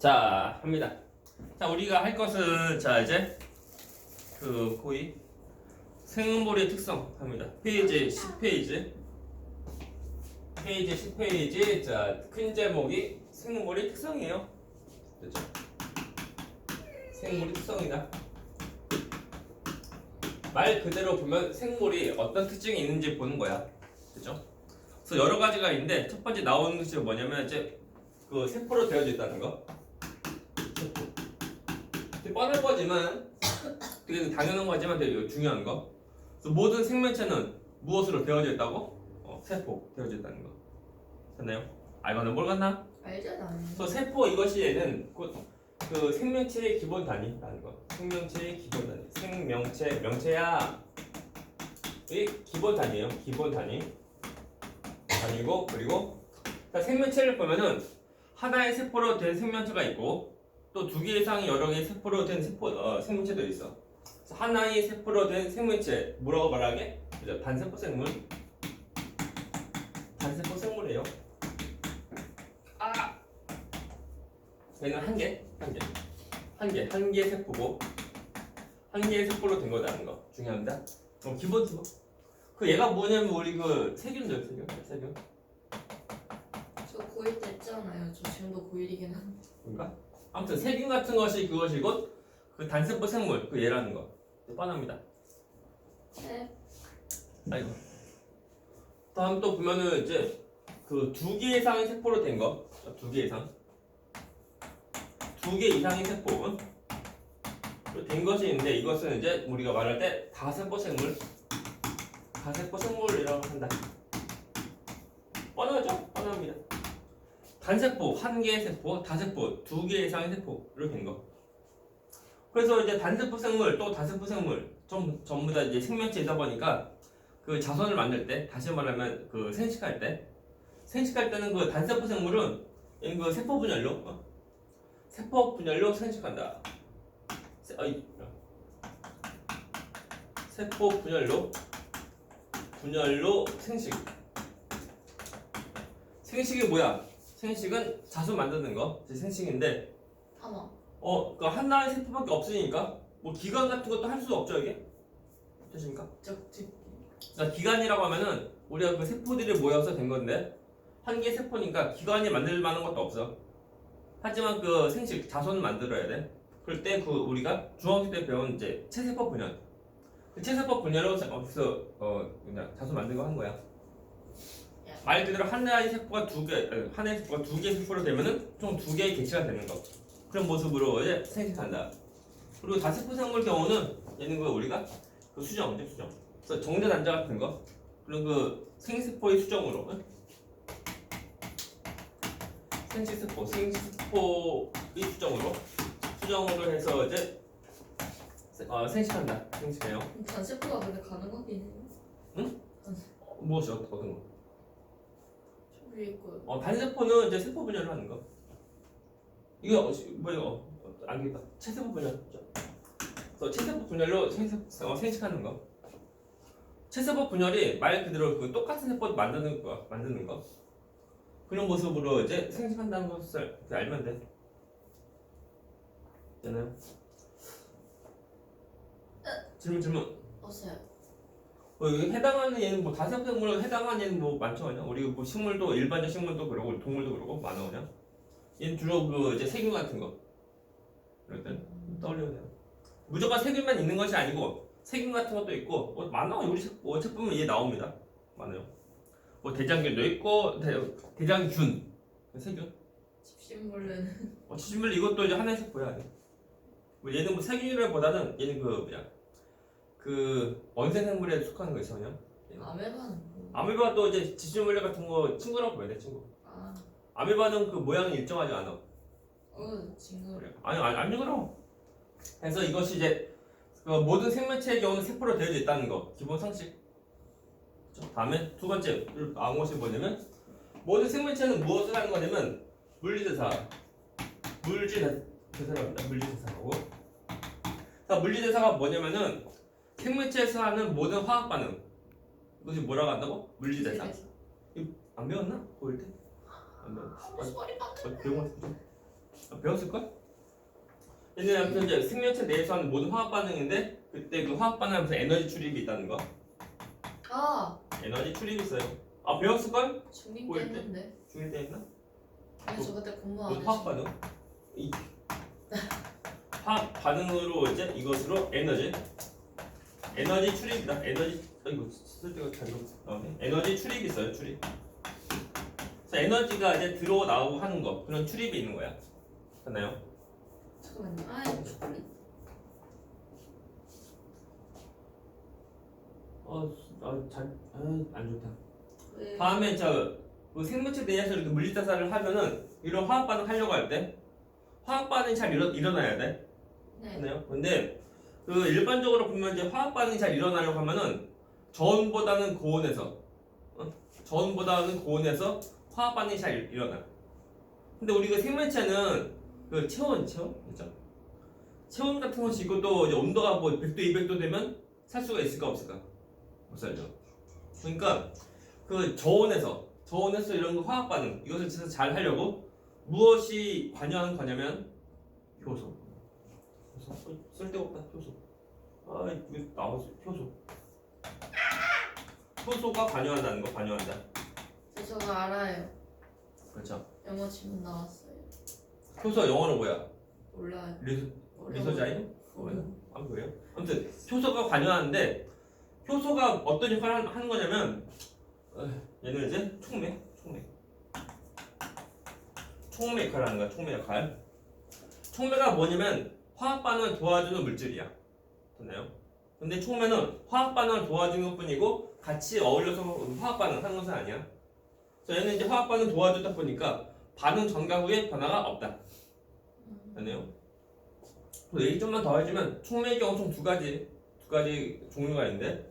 자, 합니다. 자, 우리가 할 것은 자 이제 거의 생물의 특성 합니다. 페이지 10페이지. 페이지 10페이지. 자, 큰 제목이 생물의 특성이에요. 됐죠? 생물의 특성이다. 말 그대로 보면 생물이 어떤 특징이 있는지 보는 거야. 됐죠? 그래서 여러 가지가 있는데 첫 번째 나오는 것이 뭐냐면 이제 그 세포로 되어져 있다는 거. 세포. 되게 뻔한 거지만 되게 당연한 거지만 되게 중요한 거. 그래서 모든 생명체는 무엇으로 되어져 있다고? 세포 되어져 있다는 거. 됐나요? 알거나 모르겠나? 알죠 나는. 그래서 세포 이것이 얘는 곧 그 생명체의 기본 단위라는 거. 생명체의 기본 단위. 생명체 명체야. 이 기본 단위예요. 기본 단위. 단위고 그리고 자, 생명체를 보면은 하나의 세포로 된 생명체가 있고 또 두 개 이상의 여러 개의 세포로 된 생명체도 있어. 그래서 하나의 세포로 된 생명체 뭐라고 말하게? 그죠? 단세포 생물. 단세포 생물이에요. 아, 얘는 한 개의 세포고 한 개의 세포로 된 거라는 거 중요합니다. 기본 수거. 그 얘가 뭐냐면 우리 그 세균들 세균. 저 고1 때 했잖아요. 저 지금도 고1이긴 한데. 그러니까 아무튼 세균 같은 것이 그것이 곧 그 단세포 생물 그 얘라는 거 뻔합니다. 네. 아이고. 다음 또 보면은 이제 그 두 개 이상의 세포로 된 거, 두 개 이상, 두 개 이상의 세포 된 것이 있는데 이것은 이제 우리가 말할 때 다세포 생물이라고 한다. 뻔하죠? 뻔합니다. 단세포 한 개의 세포, 다세포 두 개 이상의 세포로 된 거. 그래서 이제 단세포 생물 또 다세포 생물 전부 다 이제 생명체이다 보니까 그 자손을 만들 때 다시 말하면 그 생식할 때는 그 단세포 생물은 그 세포 분열로 생식한다. 세포 분열로 생식. 생식이 뭐야? 생식은 자손 만드는 거, 생식인데, 하나. 그 하나의 세포밖에 없으니까 뭐 기관 같은 것도 할 수 없죠 이게? 되십니까? 그러니까 기관이라고 하면은 우리가 그 세포들이 모여서 된 건데 한 개의 세포니까 기관이 만들 만한 것도 없어. 하지만 그 생식 자손을 만들어야 돼. 그럴 때 그 우리가 중학교 때 배운 이제 체세포 분열. 그 체세포 분열로 어디서 그냥 자손 만들고 한 거야. 말 그대로 하나의 세포가 두 개의 세포로 되면은 총 두 개의 개체가 되는 거. 그런 모습으로 이제 생식한다. 그리고 다세포 생물 경우는 얘는 그 우리가 그 수정이죠, 수정. 그래서 정자 난자 같은 거 그런 그 생세포의 수정으로 생식세포의 수정으로 해서 이제 생식한다. 생식해요. 단세포가 근데 가능하긴 해요. 응? 무엇이 어떤 거? 저 위에 거. 단세포는 이제 세포 분열을 하는 거. 이거 뭐예요? 알겠다. 체세포 분열이죠. 그래서 체세포 분열로 생식하는 거. 체세포 분열이 말 그대로 그 똑같은 세포 만드는 거. 그런 모습으로 이제 생식한다는 것을 알면 돼. 되나요? 질문. 없어요. 여기 해당하는 얘는 뭐 다세포 생물에 해당하는 얘는 뭐 많죠, 그냥. 우리 뭐 식물도 일반적 식물도 그러고 동물도 그러고 많아 그냥. 얘는 주로 그 이제 세균 같은 거. 그럴 땐 떠올려야 돼요. 무조건 세균만 있는 것이 아니고 세균 같은 것도 있고 많아. 우리 책 보면 얘 나옵니다. 많아요. 뭐 대장균도 있고 대장균 세균. 집신벌레는. 집신벌레 이것도 이제 하나의 세포야. 뭐 얘는 뭐 세균이라기보다는 얘는 그 원생 생물에 속하는 거 있어 그냥. 아메바는 뭐? 아메바도 이제 집신벌레 같은 거 친구라고 봐야 돼, 친구. 아. 아메바는 그 모양이 일정하지 않아. 징그러. 그래. 아니 안 징그러워. 그래서 이것이 이제 그 모든 생명체의 경우는 세포로 되어져 있다는 거 기본 상식. 그렇죠? 다음에 두 번째 나온 것이 뭐냐면 모든 생명체는 무엇을 하는 거냐면 물리대사랍니다. 물리대사라고. 자, 물리대사가 뭐냐면은 생명체에서 하는 모든 화학 반응 이것이 뭐라고 한다고? 물리대사. 이거 안 배웠나? 고일 때? 안 배웠나? 소리 막. 배운 것 같은데? 배웠을걸? 얘는 아무튼 이제 생명체 내에서 하는 모든 화학 반응인데 그때 그 화학 반응하면서 에너지 출입이 있다는 거. 아 에너지 출입이 있어요. 아 배웠을걸? 중립 때 고일 때? 했는데. 중일 때 했나? 근데 저 그때 공부 안 그 했어. 화학 반응. 이 화학 반응으로 이제 이것으로 에너지 출입이다. 에너지 이거 쓸 때가 잘 나오네. 에너지 출입이 있어요. 출입. 그래서 에너지가 이제 들어 나오고 하는 거 그런 출입이 있는 거야. 됐나요? 잠깐만요. 아 초콜릿. 안 좋다. 왜? 다음에 그 생물체 내에서 이렇게 물리타산을 하면은 이런 화학 반응 하려고 할 때 화학 반응이 잘 일어나야 돼. 네. 맞나요? 근데 그 일반적으로 보면 이제 화학 반응이 잘 일어나려고 하면은 저온보다는 고온에서 화학 반응이 잘 일어나. 근데 우리가 생물체는 그 체온 그죠? 체온 같은 것이 있고 또 이제 온도가 뭐 100도, 200도 되면 살 수가 있을까 없을까? 못 살죠. 그러니까 그 저온에서 이런 거 화학 반응 이것을 진짜 잘 하려고 무엇이 관여하는 거냐면 효소. 쓸데없다 효소. 이거 나왔어 효소. 효소가 관여한다는 거 관여한다. 저거 알아요. 그렇죠. 영어 지문 나왔어요. 효소 영어로 뭐야? 몰라요. 리소자인? 그래요? 아무튼 효소가 관여하는데 효소가 어떤 역할을 하는 거냐면 얘는 이제 촉매 역할을 하는 거야. 촉매 역할. 촉매가 뭐냐면 화학 반응을 도와주는 물질이야. 됐나요? 근데 촉매는 화학 반응을 도와주는 것뿐이고 같이 어울려서 화학 반응 하는 것은 아니야. 그래서 얘는 이제 화학 반응 도와주다 보니까 반응 전과 후에 변화가 없다. 됐나요? 얘기 좀만 더 해주면 촉매의 경우 총 두 가지 종류가 있는데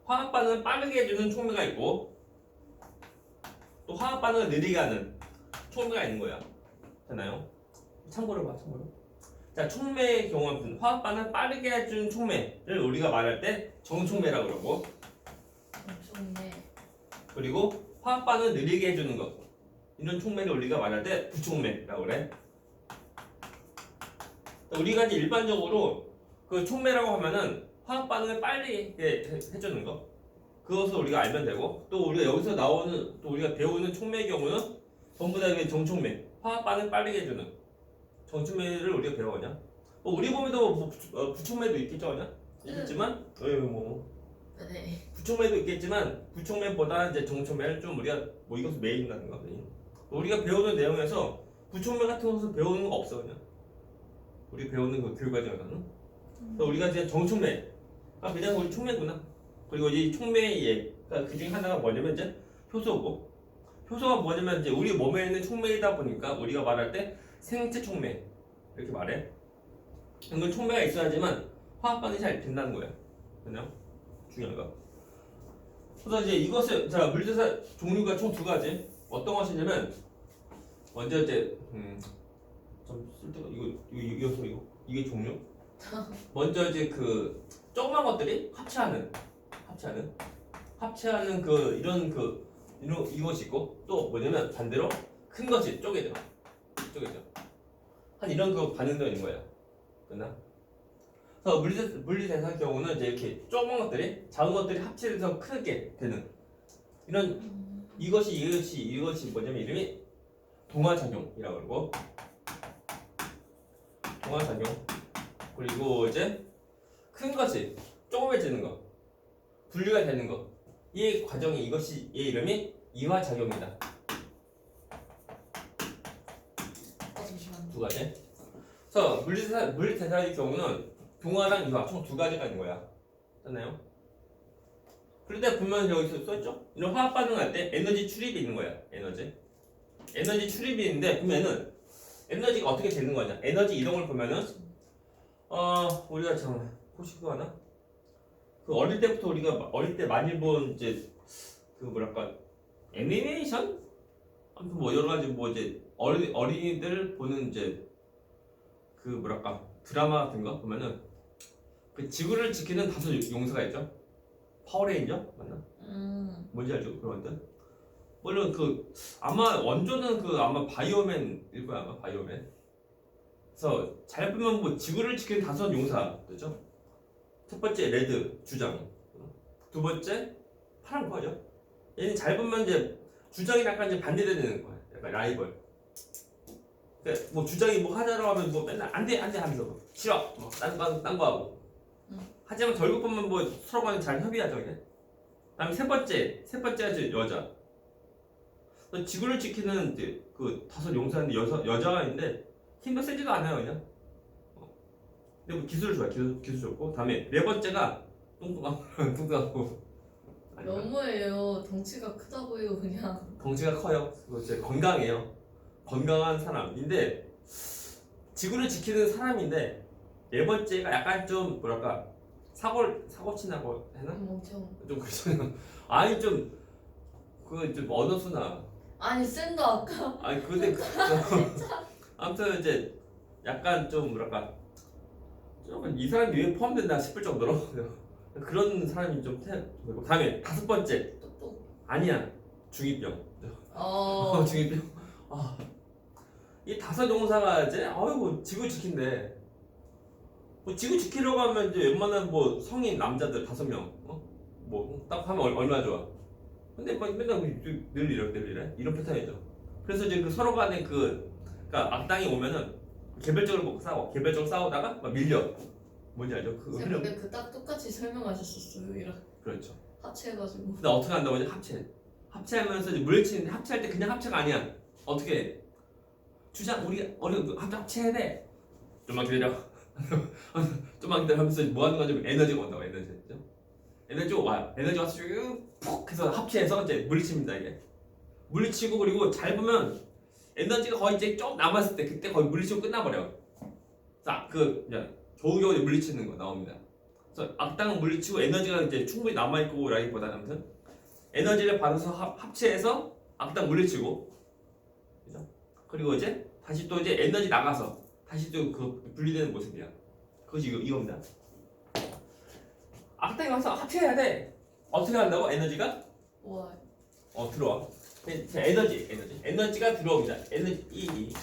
화학 반응을 빠르게 해주는 촉매가 있고 또 화학 반응을 느리게 하는 촉매가 있는 거야. 되나요? 참고로 봐, 참고로. 자, 촉매의 경우는 화학 반응을 빠르게 해주는 촉매를 우리가 말할 때 정촉매라고 그러고 좋네. 그리고 화학 반응을 느리게 해주는 것 이런 촉매를 우리가 말할 때 부촉매라고 그래. 우리가 이제 일반적으로 그 촉매라고 하면은 화학 반응을 빨리 해주는 거 그것을 우리가 알면 되고 또 우리가 여기서 나오는 또 우리가 배우는 촉매의 경우는 전부 다 이게 정촉매 화학 반응 빠르게 해주는 정촉매를 우리가 배워냐? 뭐 우리 몸에도 뭐 부촉매도 있겠죠, 그냥? 있겠지만 네. 부촉매도 있겠지만 부촉매보다 이제 정촉매를 좀 우리가 뭐 이것을 메인다는 거 우리가 배우는 내용에서 부촉매 같은 것을 배우는 거 없어 그냥. 우리 배우는 그 교육 과정에서는 우리가 이제 정촉매 그냥 우리 촉매구나. 그리고 이 촉매의 예 그 중에 하나가 뭐냐면 이제 효소고 효소가 뭐냐면 이제 우리 몸에 있는 촉매이다 보니까 우리가 말할 때 생체 촉매 이렇게 말해. 이건 촉매가 있어야지만 화학 반응이 잘 된다는 거야. 그냥 중요한 거. 그래서 이제 이것을 자 물질사 종류가 총 두 가지. 어떤 것이냐면 먼저 이제 좀 쓸데가 이게 종류. 먼저 이제 그 조그만 것들이 합체하는 이것이 있고 또 뭐냐면 반대로 큰 것이 쪼개져 한 이런 그 반응도 있는 거야. 됐나? 그래서 물리대사의 경우는 이제 이렇게 조그만 것들이 작은 것들이 합체돼서 크게 되는 이런 이것이 뭐냐면 이름이 동화작용이라고 그러고 동화작용 그리고 이제 큰 것이 조그매지는 거 분리가 되는 거 이 과정이 이것이 이 이름이 이화작용이다. 잠시만요. 두 가지. 그래서 물리대사의 경우는 동화랑 이화 총 두 가지가 있는 거야. 됐나요? 그런데 보면 여기서 써있죠? 이런 화학 반응할 때 에너지 출입이 있는 거야. 에너지 출입이 있는데 보면은 에너지가 어떻게 되는 거냐? 에너지 이동을 보면은 우리가 잠깐만 혹시 그거 하나? 그 어릴 때부터 우리가 어릴 때 많이 본 이제 그 뭐랄까 애니메이션? 아무튼 뭐 여러 가지 뭐 이제 어린이들 보는 이제 그 뭐랄까 드라마 같은 거 보면은 그 지구를 지키는 5 용사가 있죠? 파워레인저 맞나? 뭔지 알죠? 그런 것들? 물론 그 아마 원조는 그 아마 바이오맨일 거야 아마 바이오맨. 그래서 잘 보면 뭐 지구를 지키는 다섯 용사, 그죠? 첫 번째 레드 주장, 두 번째 파란 거죠. 얘는 잘 보면 이제 주장이 약간 이제 반대되는 거야. 약간 라이벌. 그러니까 뭐 주장이 뭐 하자고 하면 뭐 맨날 안돼 하면서 뭐 싫어, 딴거 하고. 하지만 결국 보면 뭐 서로 간에 잘 협의하죠, 이게. 다음에 세 번째가 이제 여자. 지구를 지키는 이제 그 다섯 용사인데 여자가 있는데 힘도 세지도 않아요, 그냥. 근데 뭐 기술 좋아, 기술 좋고. 다음에 네 번째가 뚱뚱하고. 너무해요. 덩치가 크다고요, 그냥. 덩치가 커요. 그리고 이제 건강해요. 건강한 사람인데 지구를 지키는 사람인데 네 번째가 약간 좀 뭐랄까 사고 친다고 해나? 멍청. 좀 그렇잖아요. 아니 좀 언어수나. 아니 쌤도 아까 아니 근데 아무튼 이제 약간 좀 뭐랄까 좀 이 사람이 왜 포함된다 싶을 정도로 그런 사람이 좀 되고. 다음에 다섯 번째 똑똑. 아니야 중이병. 중이병. 이 다섯 용사가 이제 아이고 지구 지킨대. 뭐 지구 지키려고 하면 이제 웬만한 뭐 성인 남자들 5명 뭐 딱 하면 얼마나 좋아. 근데 막 맨날 늘 이래 이런 패턴이죠. 그래서 이제 그 서로 간에 그러니까 악당이 오면은 개별적으로 싸우다가 막 밀려. 뭔지 알죠? 그 쌤 흐름. 근데 그 딱 똑같이 설명하셨었어요. 이렇게 그렇죠. 합체해가지고. 근데 어떻게 한다고 이제 합체하면서 이제 물리치는데 합체할 때 그냥 합체가 아니야. 어떻게 해? 주장 우리 합체해야 돼. 좀만 기다려. 좀만 기다려하면서 뭐 하는 거냐면 에너지가 온다고. 에너지가 와요. 에너지가 푹 해서 합체해서 이제 물리칩니다. 이게 물리치고 그리고 잘 보면 에너지가 거의 이제 좀 남았을 때 그때 거의 물리치고 끝나버려. 자, 그냥 겨우겨우 물리치는 거 나옵니다. 그래서 악당은 물리치고 에너지가 이제 충분히 남아있고 라기보다는 아무튼 에너지를 받아서 합체해서 악당 물리치고, 그죠? 그리고 이제 다시 또 이제 에너지 나가서 다시 또 그 분리되는 모습이야. 그것이 이겁니다. 악당이 와서 합체해야 돼. 어떻게 한다고? 에너지가 와. 들어와. 에너지가 들어옵니다. 에너지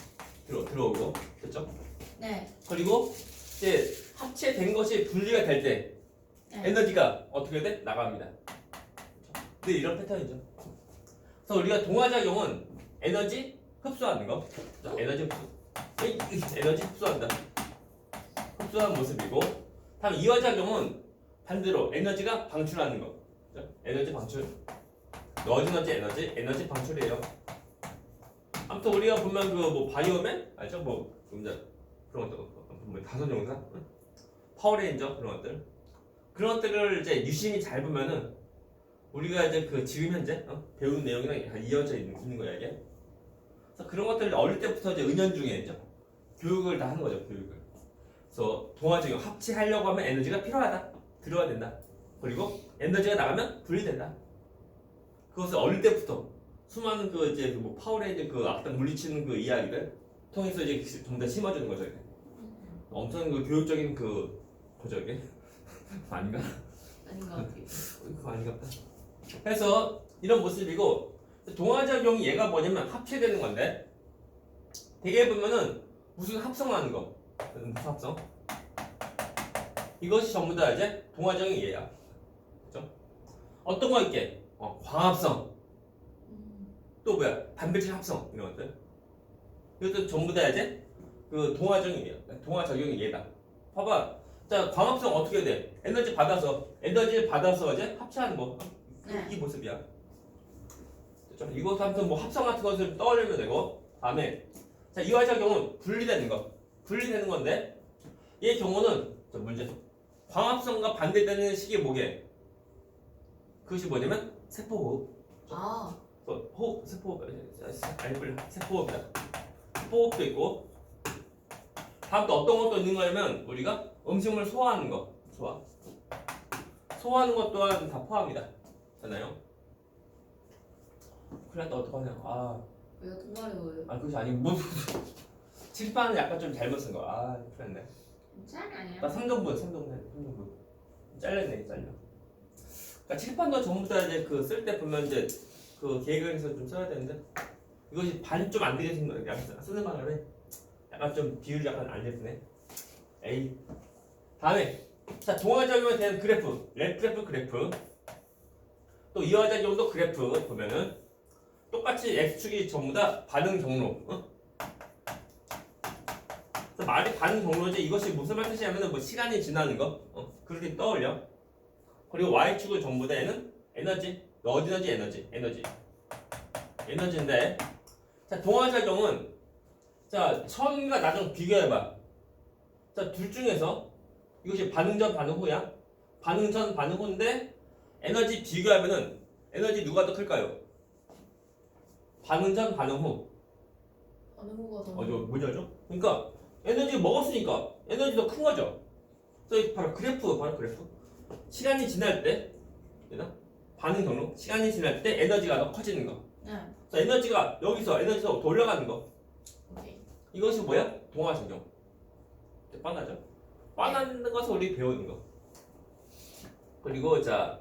들어오고, 됐죠? 네. 그리고 이제 합체된 것이 분리가 될 때 네. 에너지가 어떻게 돼? 나갑니다. 네, 이런 패턴이죠. 그래서 우리가 동화작용은 에너지 흡수하는 거. 자, 에너지 흡수한다. 흡수하는 모습이고, 다음 이화작용은 반대로 에너지가 방출하는 거. 자, 에너지 방출. 넣어진 에너지 방출이에요. 아무튼 우리가 보면 그 뭐 바이오맨 알죠? 뭐 그런 것들 뭐 다섯 용사, 파워레인저 그런 것들을 이제 유심히 잘 보면은 우리가 이제 그 지금 현재 배운 내용이랑 다 이어져 있는 거야 이게. 그래서 그런 것들을 어릴 때부터 이제 은연중에 이제 교육을 다 하는 거죠. 그래서 동화적용 합치하려고 하면 에너지가 필요하다. 들어야 된다. 그리고 에너지가 나가면 분리된다. 그것을 어릴 때부터 수많은 그 이제 뭐 파워레인저 그 악당 물리치는 그 이야기를 통해서 이제 좀 더 심어주는 거죠. 이게. 엄청 그 교육적인 거죠 이게. 아닌가? 아닌 것 같아요. 그거 아닌가 보다. 그래서 이런 모습이고, 동화작용이 얘가 뭐냐면 합체되는 건데, 되게 보면은 무슨 합성하는 거, 무슨 합성? 이것이 전부 다 이제 동화작용이 얘야. 그죠? 어떤 거 있게? 광합성. 또 뭐야? 단백질 합성 이런 것들. 이것도 전부 다 이제 그 동화작용이 얘다. 봐봐. 자, 광합성 어떻게 돼? 에너지를 받아서 이제 합체하는 거. 이 모습이야. 됐죠? 이것도 아무튼 뭐 합성 같은 것을 떠올리면 되고, 다음에 자, 이화작용은 분리되는 건데, 얘 경우는 자, 문제. 광합성과 반대되는 식이 뭐게? 그것이 뭐냐면 세포호흡. 세포호흡이다. 세포호흡도 있고, 다음 또 어떤 것도 있는 거냐면 우리가 음식물 소화하는 거. 소화하는 것 또한 다 포함이다. 잖아요. 그래 또 어떡하냐. 왜요? 통화려워요. 그것이 아니고 뭐 칠판은 약간 좀 잘못 쓴 거. 그랬네. 괜찮아요. 나 3등분 잘려. 그러니까 칠판도 전부 다 이제 그 쓸 때 보면 이제 그 계획을 해서 좀 써야 되는데, 이것이 반 좀 안 되게 쓴 거예요. 쓰는 바람에 약간 좀 비율이 약간 안 예쁘네. A. 다음에 자 동화작용에 대한 그래프, 랩 그래프. 또 이화작용도 그래프 보면은 똑같이 x축이 전부 다 반응 경로. 그래서 말이 반응 경로지 이것이 무슨 말 뜻이냐면은 뭐 시간이 지나는 거. 그렇게 떠올려. 그리고 y축은 전부 다 얘는 에너지, 에너지인데 자 동화작용은 자 처음과 나중 비교해봐. 자 둘 중에서 이것이 반응 전 반응 후야. 반응 전 반응 후인데 에너지 비교하면은 에너지 누가 더 클까요? 반응 전 반응 후. 반응 후가 더. 뭐죠? 그러니까 에너지 먹었으니까 에너지 더 큰 거죠. 그래서 바로 그래프. 시간이 지날 때, 되나? 반응 경로. 시간이 지날 때 에너지가 더 커지는 거. 네. 그래서 에너지가 여기서 에너지가 더 올라가는 거. 오케이. 이것이 뭐야? 동화작용. 뻔하죠? 뻔한 것을 우리 배우는 거. 그리고 자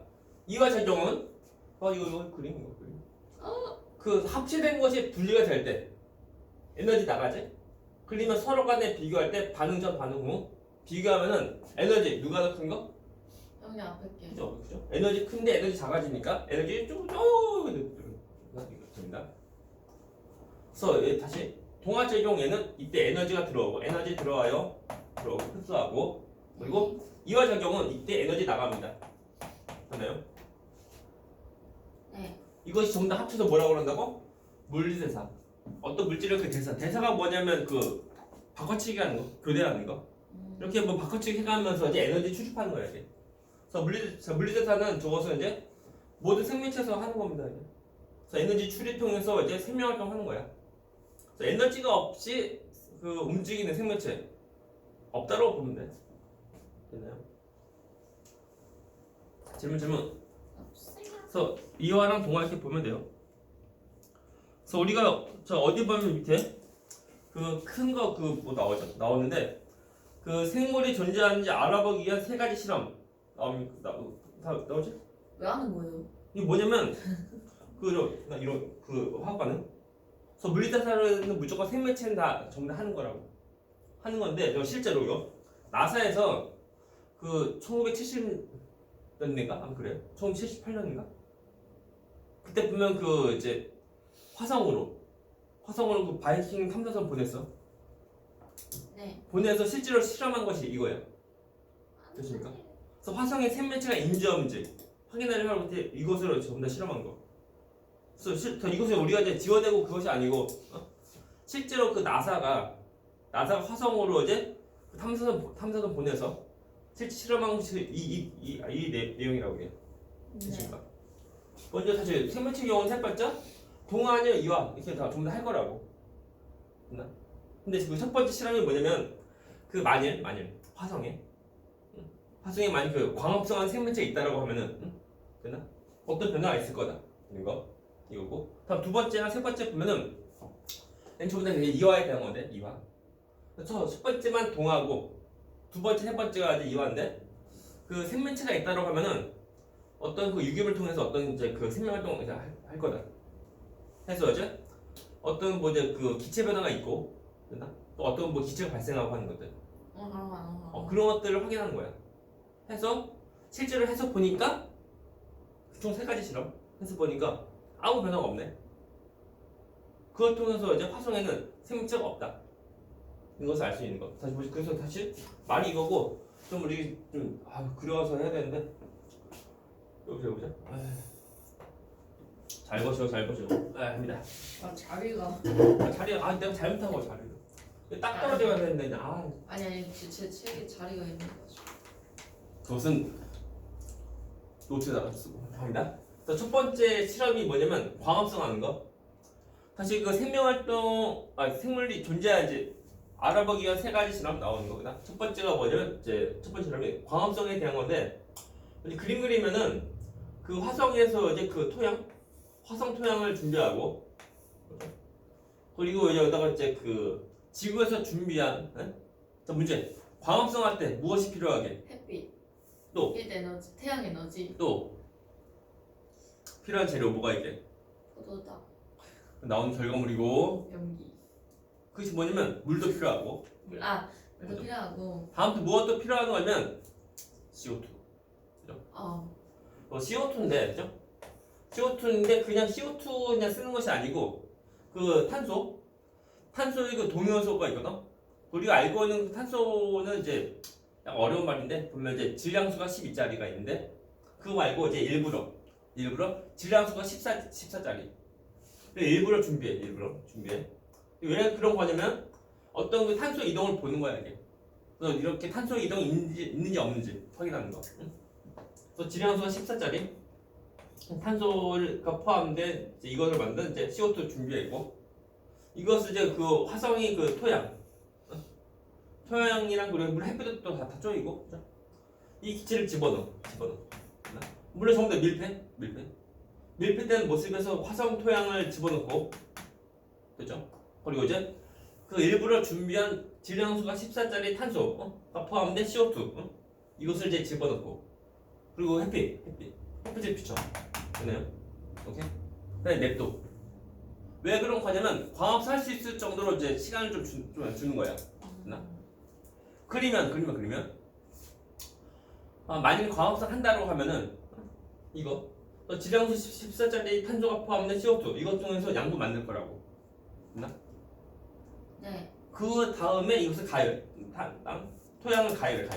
이화작용은 이거 그림. 그 합체된 것이 분리가 될 때 에너지 나가지? 그러면 서로 간에 비교할 때 반응 전 반응 후 비교하면은 에너지 누가 더 큰 거? 형이 앞에 게. 그죠? 에너지 큰데 에너지 작아지니까 에너지 좀 됩니다. 그래서 다시 동화작용 얘는 이때 에너지가 들어오고 에너지 들어와요. 들어오고 흡수하고 그리고 이화작용은 이때 에너지 나갑니다. 맞나요? 네. 이것이 전부 다 합쳐서 뭐라고 그런다고? 물리대사. 어떤 물질의 그 대사가 뭐냐면 그 바꿔치기 하는 거, 교대하는 거. 이렇게 뭐 바꿔치기 해가면서 이제 에너지 추출하는 거야 이제. 그래서 물리대사는 저것은 이제 모든 생명체에서 하는 겁니다. 이제. 그래서 에너지 출입형에서 이제 생명활동 하는 거야. 그래서 에너지가 없이 그 움직이는 생명체 없다고 보면 돼. 되나요? 질문. 그래서 이화랑 동화 이렇게 보면 돼요. 그래서 우리가 저 어디 보면 밑에 그 큰 거 그 뭐 나오는데 그 생물이 존재하는지 알아보기 위한 세 가지 실험 나오지? 왜 하는 거예요? 이게 뭐냐면 이런 그 화학 반응. 그래서 물리대사는 무조건 생명체는 다 전부 다 하는 거라고 하는 건데 저 실제로요 나사에서 그 1970년대인가 아마 그래요. 1978년인가 그때 보면 그 이제 화성으로 그 바이킹 탐사선 보냈어. 네. 보내서 실제로 실험한 것이 이거예요. 됐습니까? 그래서 화성의 생명체가 있는지 없는지 확인하려고 때 이것을 전부 다 실험한 거. 그래서 이것을 우리가 이제 지워내고 그것이 아니고 실제로 그 나사가 화성으로 이제 탐사선 보내서 실제 실험한 것이 이 내용이라고 해요. 됐습니까? 먼저 사실 생명체 경우는 세 번째 동화 아니면 이화 이렇게 다 전부 다 할 거라고. 됐나? 근데 그 첫 번째 실험이 뭐냐면 그 만일 화성에 만약 그 광합성한 생명체가 있다라고 하면은 됐나? 어떤 변화가 있을 거다. 이거고. 다음 두 번째나 세 번째 보면은 맨 처음에 그게 이화에 대한 건데 이화. 그래서 첫 번째만 동화고 두 번째 세 번째가 이제 이화인데 그 생명체가 있다라고 하면은 어떤 그 유기물을 통해서 어떤 이제 그 생명 활동을 이제 할 거다. 해서 이제 어떤 뭐 이제 그 기체 변화가 있고, 됐나? 또 어떤 뭐 기체가 발생하고 하는 것들. 그런 것들을 확인하는 거야. 해서 실제로 해서 보니까 총 세 가지 실험 해서 보니까 아무 변화가 없네. 그걸 통해서 이제 화성에는 생명체가 없다. 이것을 알 수 있는 거. 그래서 다시 말이 이거고 좀 우리 좀 그려서 해야 되는데. 여보세요. 잘 보시고. 합니다. 자리가. 내가 잘못한 거 자리를. 딱 떨어져야 되는데 아니 제 책에 자리가 있는 거죠. 그것은 노트에다가 쓰고 합니다. 첫 번째 실험이 뭐냐면 광합성하는 거. 다시 그 생물이 존재하는지 알아보기 위한 세 가지 실험 나오는 거다. 첫 번째가 뭐냐면 첫 번째 실험이 광합성에 대한 건데 그림 그리면은 그 화성에서 이제 그 화성 토양을 준비하고 그리고 여기다가 이제 그 지구에서 준비한 자 문제 광합성할 때 무엇이 필요하게? 햇빛. 또 빛 에너지, 태양 에너지. 또 필요한 재료 뭐가 있게? 포도당. 나오는 결과물이고 연기. 그것이 뭐냐면 물도 필요하고 물도 필요하고. 다음 또 무엇 또 필요한 거냐면 CO2. CO2인데 그죠? CO2인데 그냥 CO2 그냥 쓰는 것이 아니고 그 탄소의 그 동요소가 있거든. 우리가 알고 있는 그 탄소는 이제 약간 어려운 말인데 보면 이제 질량수가 12짜리가 있는데 그거 말고 이제 일부러 질량수가 14짜리 일부러 준비해. 왜 그런 거냐면 어떤 그 탄소 이동을 보는 거야 이게. 그래서 이렇게 탄소 이동이 있는지 없는지 확인하는 거. 응? 그래서 질량수가 14짜리 탄소가 포함된 이제 이것을 만든 이제 CO2 준비했고 이것을 이제 그 화성이 그 토양이랑 그리고 햇빛도 또 다 쪼이고 그죠? 이 기체를 집어넣어. 물론 전부 다 밀폐된 모습에서 화성 토양을 집어넣고 그죠? 그리고 이제 그 일부러 준비한 질량수가 14짜리 탄소가 포함된 CO2 이것을 이제 집어넣고 그리고 햇빛을 비춰. 되네요? 오케이? 그다음에 냅둬. 왜 그런 거냐면 광합성 할 수 있을 정도로 이제 시간을 좀 주는 거야. 그리면 만일 광합성 한다고 하면은 이거 질량수 14짜리 탄소가 포함된 CO2 이것 통해서 양분 만들 거라고. 됐나? 네. 그 다음에 이것을 토양을 가열해.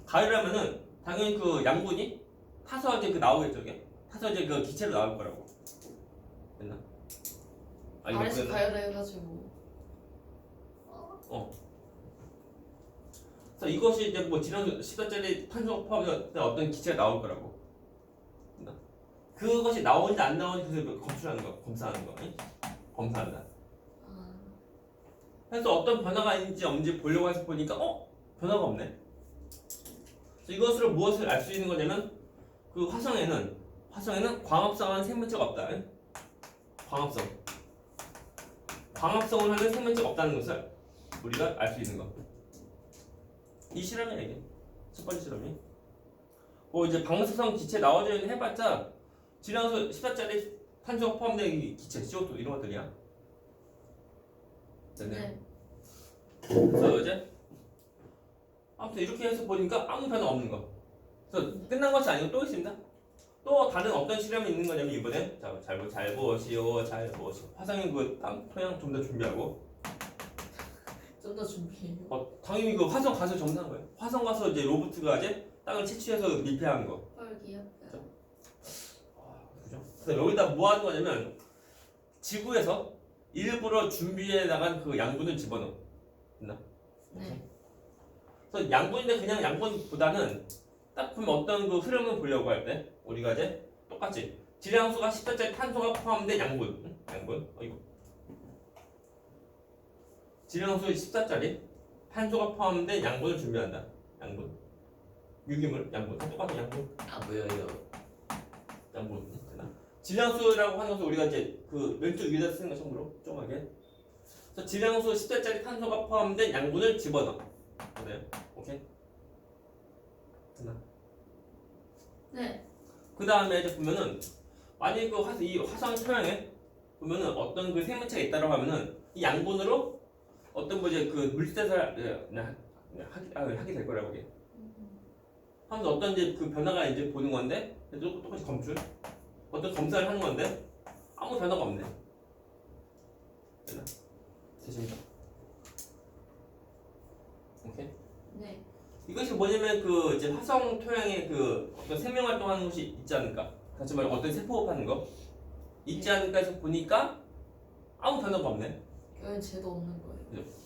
가열하면은 당연히 그 양분이 타서 이제 그 나오겠죠, 이게. 타서 이제 그 기체로 나올 거라고. 됐나? 아래서 가열해가지고. 그래서 이것이 이제 뭐 질량수 14짜리 탄소가 포함된 어떤 기체가 나올 거라고. 됐나? 그것이 나오는지 안 나오는지 그래서 검사하는 거. 검사한다. 그래서 어떤 변화가 있는지 없는지 보려고 해서 보니까 변화가 없네. 그래서 이것으로 무엇을 알 수 있는 거냐면 그 화성에는 광합성하는 생명체가 없다. 광합성을 하는 생명체가 없다는 것을 우리가 알 수 있는 거. 이 실험이야 이게. 첫 번째 실험이. 뭐 이제 방사성 기체 나와져 있는 해봤자 질량수 14짜리 탄소가 포함된 이 기체 CO2 이런 것들이야. 네. 그래서 이제 아무튼 이렇게 해서 보니까 아무 변화 없는 거. 그래서 끝난 것이 아니고 또 있습니다. 또 다른 어떤 실험이 있는 거냐면 이번에 잘 보시오. 화성인 그 토양 좀 더 준비하고. 좀 더 준비해요. 당연히 그 화성 가서 정리한 거예요. 화성 가서 이제 로봇가 이제 땅을 채취해서 밀폐한 거. 헐 귀엽다. 그죠? 그래서 여기다 뭐 하는 거냐면 지구에서 일부러 준비해 나간 그 양분을 집어넣어. 됐나? 네. 그래서 양분인데 그냥 양분보다는 딱 보면 어떤 그 흐름을 보려고 할 때 우리가 이제 똑같이 질량수가 10짜리 탄소가 포함된 양분. 질량수 14짜리 탄소가 포함된 양분을 준비한다. 유기물 양분. 똑같은 양분. 보여요. 양분. 질량수라고 하는 것은 우리가 이제 그 왼쪽 위에다 쓰는 거 참고로 조그맣게. 그래서 질량수 10짜리 탄소가 포함된 양분을 집어넣어. 그래요? 오케이. 됐나? 네. 그 다음에 이제 보면은 만약에 이 화성 토양에 보면은 어떤 그 생명체가 있다고 하면은 이 양분으로 어떤 뭐 이제 그 물질대사를 하게 될 거라고 이게. 하면서 어떤 이제 그 변화가 이제 보는 건데 똑같이 어떤 검사를 하는 건데 아무 변화가 없네. 됐나? 되십니까? 오케이. 네. 이것이 뭐냐면 그 이제 화성 토양에 그 어떤 생명 활동하는 것이 있지 않을까? 다시 말해 어떤 세포업하는 거 있지 않을까 해서 보니까 아무 변화가 없네. 그건 쟤도 없는 거예요.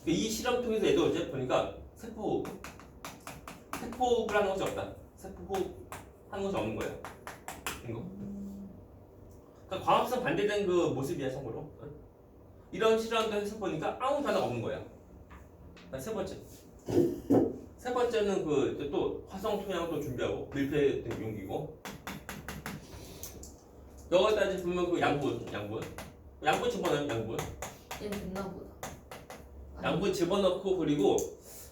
이 실험 통해서 얘도 이제 보니까 세포업을 하는 것이 없다. 세포호흡 하는 것이 없는 거야. 이거. 그러니까 광합성 반대된 그 모습이야 참고로. 이런 실험도 해서 보니까 아무 변화가 없는 거야. 세 번째는 그 또 화성 토양 또 준비하고 밀폐된 용기고. 여기다 이제 보면 그 양분 집어넣어요. 얘는 됐나 보다. 양분 집어넣고 그리고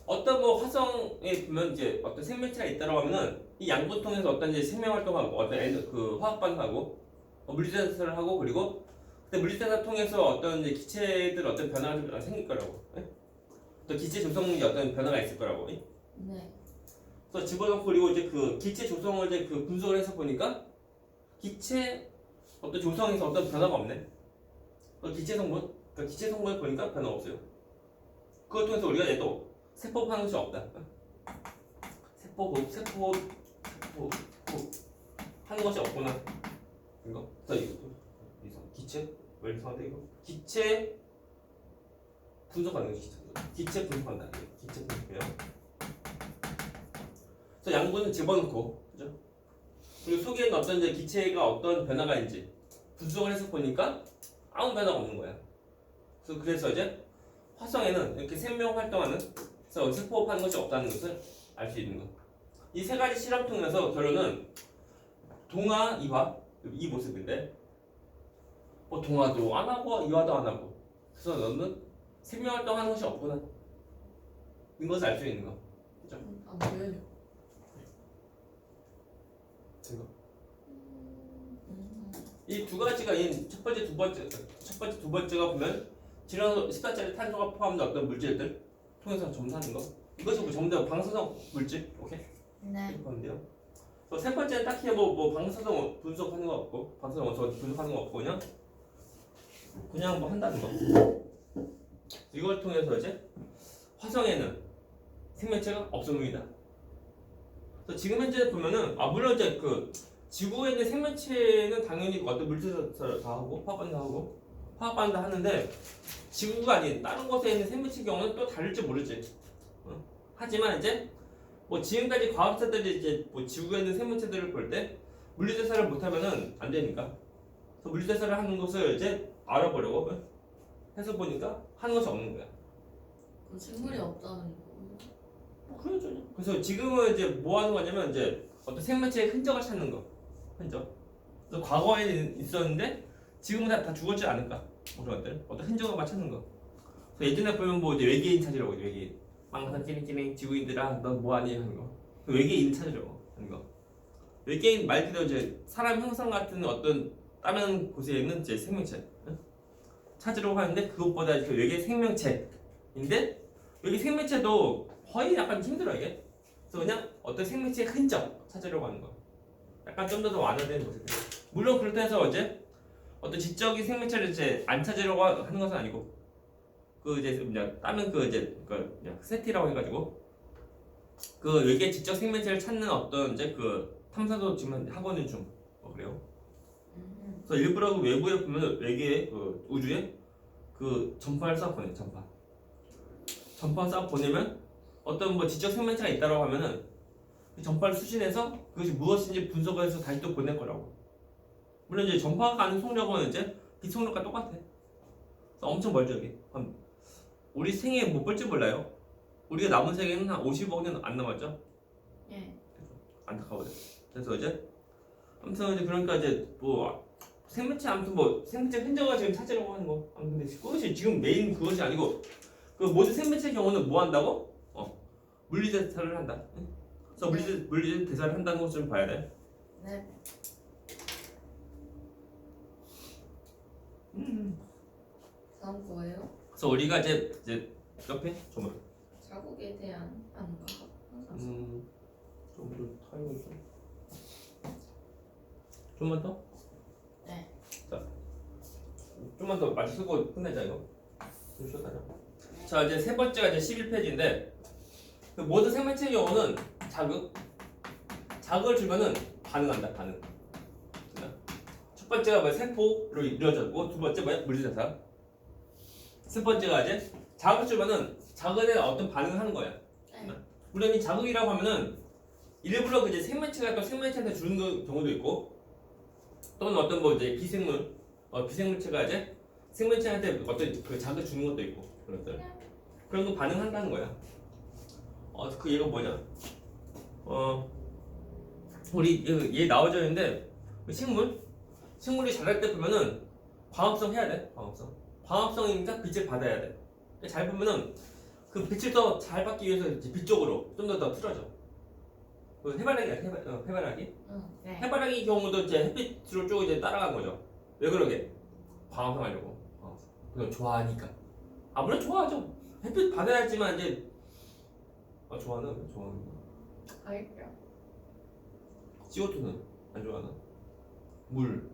어떤 뭐 화성에 보면 이제 어떤 생명체가 있다고 하면은 이 양분 통해서 어떤 이제 생명 활동하고 어떤 그 화학 반응하고 물질 대사를 하고 그리고 근데 물리대사 통해서 어떤 이제 기체들 어떤 변화가 좀 생길 거라고. 예? 또 기체 조성에 어떤 변화가 있을 거라고. 예? 네. 그래서 집어넣고 그리고 이제 그 기체 조성을 이제 그 분석을 해서 보니까 기체 어떤 조성에서 어떤 변화가 없네. 기체 성분, 그러니까 기체 성분을 보니까 변화 없어요. 그걸 통해서 우리가 얘도 세포하는 것이 없다. 세포 하는 것이 없구나. 이거, 그래서 이거 기체 왜 이상한데 이거? 기체 분석하는 거지. 기체 분석한다. 기체 분석해요. 그래서 양분을 집어넣고, 그죠? 그리고 속에 있는 어떤 이제 기체가 어떤 변화가 있는지 분석을 해서 보니까 아무 변화가 없는 거야. 그래서 이제 화성에는 이렇게 생명 활동하는, 그래서 세포하는 것이 없다는 것을 알 수 있는 거. 이 세 가지 실험 통해서 결론은 동화, 이화 이 모습인데, 뭐 동화도 안 하고 이화도 안 하고, 그래서 너는 생명 활동하는 것이 없구나. 이것을 알 수 있는 거. 그죠? 안 보여요. 이거. 이 두 가지가 첫 번째, 두 번째가 보면 질환 14짜리 탄소가 포함된 어떤 물질들 통해서 점수하는 거. 이것이 뭐 전부 다 방사성 물질, 오케이? 네. 이렇게 보면 돼요. 세 번째는 딱히 뭐 방사성 분석하는 거 없고, 방사성 원소 분석하는 거 없고 그냥 뭐 한다는 거. 이걸 통해서 이제 화성에는 생명체가 없습니다. 그래서 지금 현재 보면은 물론 이제 그 지구에 있는 생명체는 당연히 어떤 물질을 다 하고 화학반다 하는데 지구가 아닌 다른 곳에 있는 생명체 경우는 또 다를지 모르지. 하지만 이제 뭐 지금까지 과학자들이 이제 뭐 지구에 있는 생명체들을 볼 때 물리대사를 못하면은 안 되니까. 그래서 물리대사를 하는 것을 이제 알아보려고 해서 보니까 하는 것이 없는 거야. 그럼 생물이 없다는 거. 그렇죠. 그래서 지금은 이제 뭐 하는 거냐면 이제 어떤 생명체의 흔적을 찾는 거. 흔적. 그래서 과거에 있었는데 지금은 다 죽었지 않을까? 뭐 그런 것들. 어떤 흔적을 찾는 거. 그래서 예전에 보면 뭐 이제 외계인 찾으려고 외계인. 망상 찌링찌링 지구인들아 넌 뭐하니 하는 거. 그 외계인 찾으려고 하는 거. 외계인 말 그대로 이제 사람 형상 같은 어떤 다른 곳에 있는 이제 생명체 찾으려고 하는데 그것보다 그 외계 생명체인데 외계 생명체도 거의 약간 힘들어 이게. 그래서 그냥 어떤 생명체의 흔적 찾으려고 하는 거. 약간 좀 더 완화된 모습. 물론 그렇다 해서 이제 어떤 지적인 생명체를 이제 안 찾으려고 하는 것은 아니고 그 이제 그냥 다른 그 이제 그 그냥 세티라고 해가지고 그 외계 지적 생명체를 찾는 어떤 이제 그 탐사도 지금 하고 있는 중. 그래요. 그래서 일부러 그 외부에 보면 외계의 그 우주에 그 전파를 쏴 보내. 전파 쏴 보내면 어떤 뭐 지적 생명체가 있다라고 하면은 그 전파를 수신해서 그것이 무엇인지 분석을 해서 다시 또 보낼 거라고. 물론 이제 전파가 가는 속력은 이제 빛 속력과 똑같아. 그래서 엄청 멀죠 이게. 우리 생애 못 볼지 몰라요. 우리가 남은 세계는 한 50억 년 안 남았죠. 예. 안타까워요. 그래서 이제 아무튼 이제 그러니까 이제 뭐 생명체 아무튼 뭐 생명체 흔적을 지금 찾으려고 하는 거. 근데 그것이 지금 메인 그것이 아니고 그 모든 생명체 경우는 뭐 한다고? 물리대사를 한다. 그래서 물리대사를 한다는 것을 좀 봐야 돼. 네. 다음 거예요? 그래서 우리가 이제 옆에 좀 자국에 대한 안과. 좀 타이밍 좀만 더? 네. 자, 좀만 더 마치 쓰고 끝내자 이거. 좀 쉬었다냐. 자 이제 세 번째가 이제 11페이지인데 그 모든 생명체의 경우는 자극을 주면은 반응한다. 반응. 첫 번째가 뭐야? 세포로 이루어졌고 두 번째 뭐야? 물리대사. 세 번째가 이제 자극을 주면은 자극에 대한 어떤 반응을 하는 거야. 네. 물론 이 자극이라고 하면은 일부러 이제 생명체가 또 생명체한테 주는 경우도 있고 또는 어떤 뭐 이제 비생물체가 이제 생명체한테 어떤 그 자극을 주는 것도 있고 그런 거 반응한다는 거야. 그 얘가 뭐냐? 우리 얘 나와져 있는데 식물이 자랄 때 보면은 광합성 해야 돼. 광합성이니까 빛을 받아야 돼. 잘 보면은 그 빛을 더 잘 받기 위해서 이제 빛 쪽으로 좀 더 틀어져. 그 해바라기야, 해바라기. 네. 해바라기 경우도 이제 햇빛으로 쭉 이제 따라간 거죠. 왜 그러게? 방황하려고. 그냥 좋아하니까. 물론 좋아하죠. 햇빛 받아야지만 이제 좋아하는 거. 알죠. CO2는 안 좋아하나? 물.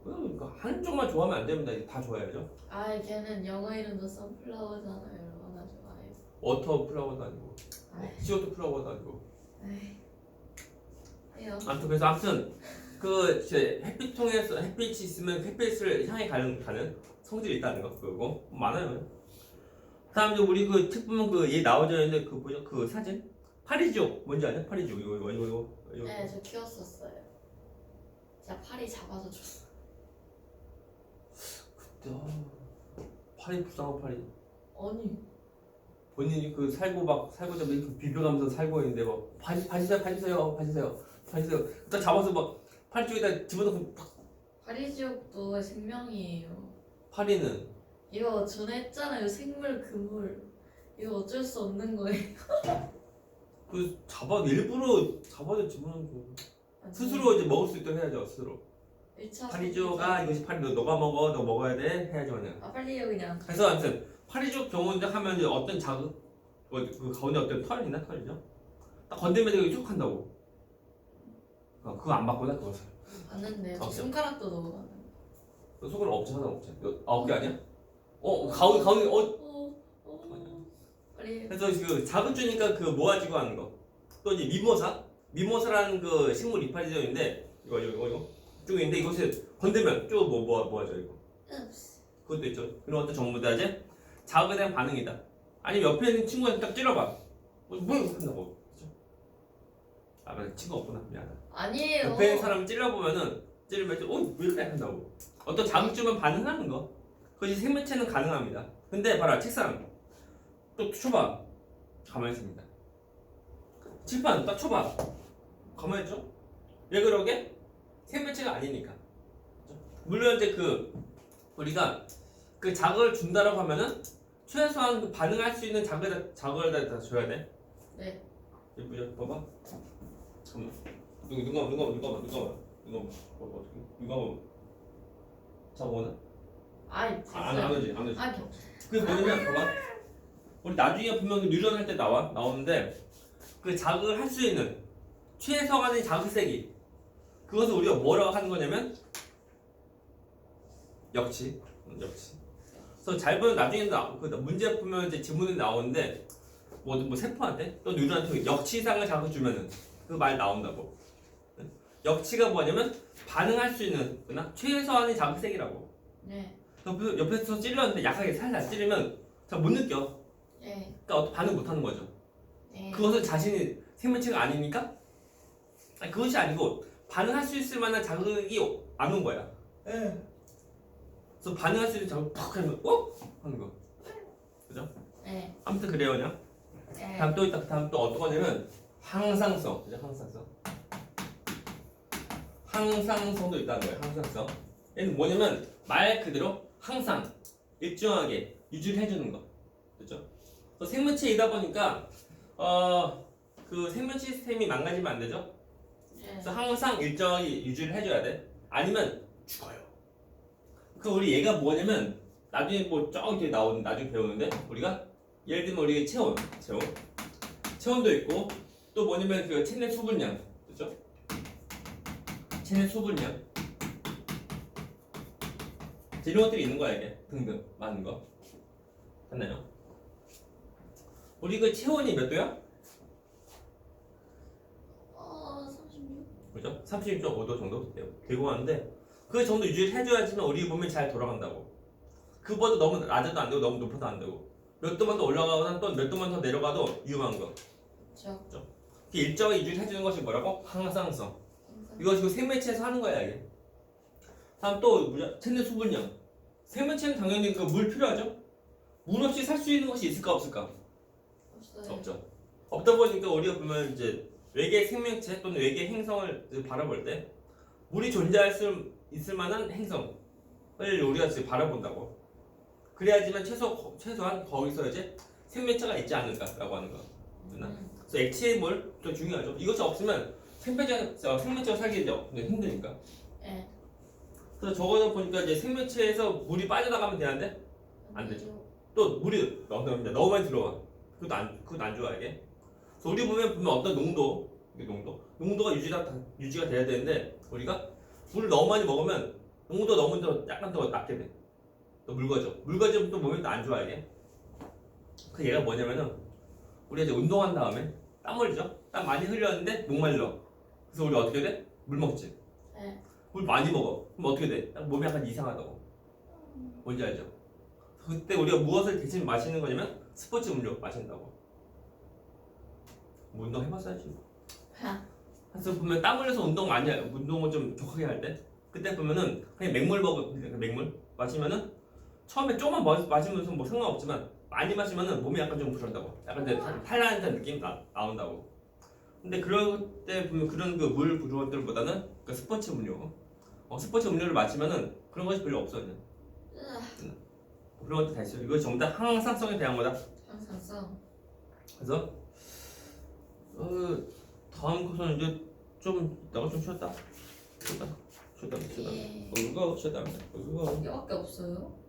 그러니까 한쪽만 좋아하면 안 됩니다. 이제 다 좋아해야죠. 걔는 영어 이름도 선플라워잖아요. 얼마나 좋아해요. 워터 플라워도 아니고 CO2 플라워도 아니고. 해요. 아무튼 그 이제 햇빛 통해서 햇빛이 있으면 햇빛을 향해 가는 성질이 있다는 거 그거 많아요. 다음 이제 우리 그 책 보면 그 얘 나오져 있는데 그 뭐죠 그 사진 파리지옥 뭔지 아냐? 파리지옥 이거. 네, 저 키웠었어요. 제가 팔이 잡아서 줬어. 파리 불쌍한 파리. 아니. 본인이 그 살고자 이렇게 비벼가면서 살고 있는데 막 봐주세요. 딱 잡아서 막 팔 쪽에다 집어넣고 팍. 파리지옥도 생명이에요. 파리는 이거 전에 했잖아요. 생물 그물. 이거 어쩔 수 없는 거예요. 그 일부러 잡아서 집어넣고 스스로 이제 먹을 수 있도록 해야죠 스스로. 1차 파리지옥아 이것이 파리 너가 먹어 너 먹어야 돼 해야죠 그냥. 빨리요 그냥. 그래서 아무튼 파리지옥 경우인데 하면 이제 어떤 그 가운데 어떤 털이죠? 딱 건들면 되게 쭉 한다고. 그거 안 봤구나 그것을. 봤는데 저 손가락도 넣어봤는데. 너 손가락 없지 하나 없지. 9개 아니야? 가운데 빨리. 그래서 그 자극주니까 그 모아지고 하는 거. 또 이제 미모사라는 그 식물 이파리종인데 이거 쪽에 있는데 이것을 건들면 쭉 모아져 이거. 그것도 있죠. 그런 것도 전부 다 이제 자극에 대한 반응이다. 아니면 옆에 있는 친구한테 딱 찔러봐. 뭐 이렇게 한다고. 그죠? 맞아. 친구 없구나. 미안하다. 아니에요. 옆에 있는 사람 찔러보면은 왜 이렇게 한다고. 어떤 자극 주면 반응하는 거. 그것이 생명체는 가능합니다. 근데 봐라 책상 또 쳐봐. 가만히 있습니다. 칠판 딱 쳐봐. 가만히 있죠? 왜 그러게? 생명체가 아니니까. 물론 이제 우리가 그 자극을 준다라고 하면은 최소한 그 반응할 수 있는 자극을 다 줘야 돼. 네. 예쁘죠? 봐봐. 잠깐만. 누가 봐. 잡아오나? 안 오지. 그게 뭐냐면 봐봐. 우리 나중에 분명 뉴런 할 때 나오는데 그 자극을 할 수 있는 최소한의 자극세기 그것을 우리가 뭐라고 하는 거냐면 역치. 그래서 잘 보면 나중에 그 문제 보면 이제 지문에 나오는데 뭐 세포한테 또 뉴런한테 역치 이상을 자극 주면은 그 말 나온다고. 역치가 뭐냐면 반응할 수 있는 최소한의 자극세기라고. 네. 옆에서 찔렀는데 약하게 살살 찌르면 잘 못 느껴. 네. 그러니까 반응 못 하는 거죠. 네. 그것은 자신이 생명체가 아니니까? 그것이 아니고 반응할 수 있을 만한 자극이 안 온 거야. 그래서 반응할 수 있는 자극을 팍 하면 하는 거. 그죠? 네. 아무튼 그래요 그냥. 네. 다음 또 어떤 거냐면 항상성. 그죠? 항상성도 있다는 거예요. 항상성. 얘는 뭐냐면 말 그대로 항상 일정하게 유지를 해주는 거. 그죠? 그래서 생명체이다 보니까 그 생명 시스템이 망가지면 안 되죠? 네. 그래서 항상 일정하게 유지를 해줘야 돼. 아니면 죽어요. 그 우리 얘가 뭐냐면 나중에 저기 나중에 배우는데 우리가 예를 들면 우리 체온도 있고 또 뭐냐면 그 체내 수분량, 그죠? 체내 수분량 이런 것들이 있는 거야 이게 등등 많은 거. 됐나요? 우리 그 체온이 몇 도야? 36. 그죠? 36.5도 정도 되고 하는데 그 정도 유지를 해줘야지만 우리 몸이 잘 돌아간다고. 그보다 너무 낮아도 안 되고 너무 높아도 안 되고 몇 도만 더 올라가거나 또 몇 도만 더 내려가도 위험한 거. 그렇죠. 일정하게 유지를 해주는 것이 뭐라고? 항상성. 이거 지금 생명체에서 하는 거야 이게. 다음 또 뭐냐? 체내 수분량. 생명체는 당연히 그 물 필요하죠? 물 없이 살 수 있는 것이 있을까 없을까? 없죠. 없다 보니까 우리가 보면 이제 외계 생명체 또는 외계 행성을 바라볼 때 물이 존재할 수 있을 만한 행성을 우리가 지금 바라본다고. 그래야지만 최소한 거기서 이제 생명체가 있지 않을까라고 하는 거. 그래서 액체의 물도 중요하죠. 이것이 없으면 생명체가 살기 힘드니까. 네. 그래서 저거는 보니까 이제 생명체에서 물이 빠져나가면 되는데 안 되죠. 또 물이 너무 많이 들어와. 그것도 안 좋아 이게. 그래서 우리 보면 어떤 농도가 유지가 돼야 되는데 우리가 물을 너무 많이 먹으면 농도 너무 약간 더 낮게 돼. 또 묽어지면 또 몸이 또 안 좋아 이게. 그 얘가 뭐냐면은 우리가 이제 운동한 다음에 땀 흘리죠. 땀 많이 흘렸는데 목말라. 그래서 우리 어떻게 돼? 물 먹지. 네. 물 많이 먹어. 그럼 어떻게 돼? 몸이 약간 이상하다고. 뭔지 알죠? 그때 우리가 무엇을 대신 마시는 거냐면 스포츠 음료 마신다고. 뭐 운동 해봤어야지. 그래서 보면 땀 흘려서 운동을 좀 격하게 할 때 그때 보면은 그냥 맹물 맹물 마시면은 처음에 조금만 마시면서 뭐 상관없지만 많이 마시면은 몸이 약간 좀 부른다고. 약간 이제 탈라는 느낌 나온다고. 근데 그럴 때 보면 그런 그 물 그런 것들보다는 그 스포츠 음료, 스포츠 음료를 마시면은 그런 것이 별로 없어 그냥. 그런 것도 다 있어요. 이거 전부 다 항상성에 대한 거다. 항상성. 그래서 다음 코서는 이제 좀 이따가 좀 쉬었다. 예. 쉬었다. 이거밖에 없어요?